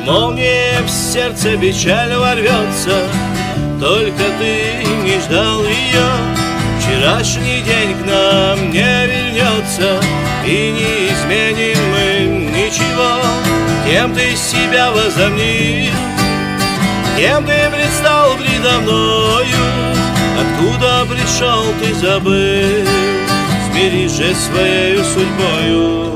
Молния в сердце печаль ворвется, только ты не ждал ее. Вчерашний день к нам не вернется, и не изменим мы ничего. Кем ты себя возомнил, кем ты предстал предо мною, откуда пришел ты забыл, смирись же своею судьбою.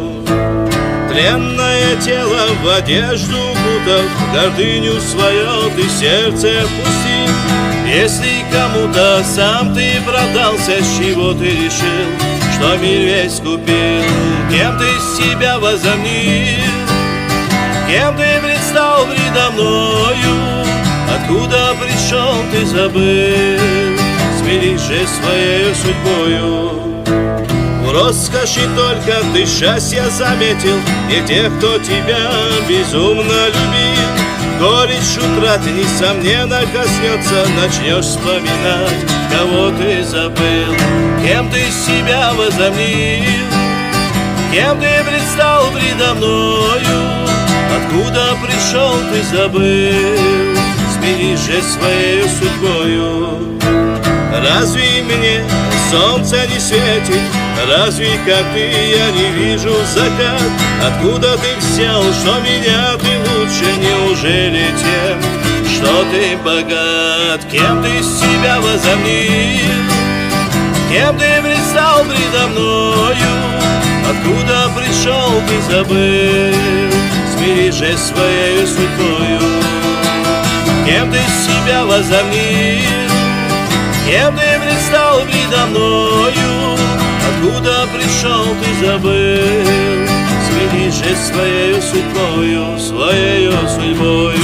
Тленное тело в одежду укутав, гордыню свое ты сердце опустил. Если кому-то сам ты продался, с чего ты решил, что мир весь купил? Кем ты себя возомнил, кем ты предстал предо мною, откуда пришел ты забыл, смирись же своею судьбою. В роскоши только ты счастье заметил, не тех, кто тебя безумно любил. Горечь утраты несомненно коснется, начнешь вспоминать, кого ты забыл. Кем ты себя возомнил, кем ты предстал предо мною, откуда пришел ты забыл, смирись же своею судьбою. Разве мне солнце не светит, разве как ты я не вижу закат? Откуда ты взял, что меня ты лучше, неужели тем, что ты богат? Кем ты себя возомнил, кем ты предстал предо мною, откуда пришел ты забыл, смирись же своею судьбою. Кем ты себя возомнил, кем ты предстал предо мною, откуда пришел ты забыл, смирись же своею судьбою, своею судьбою.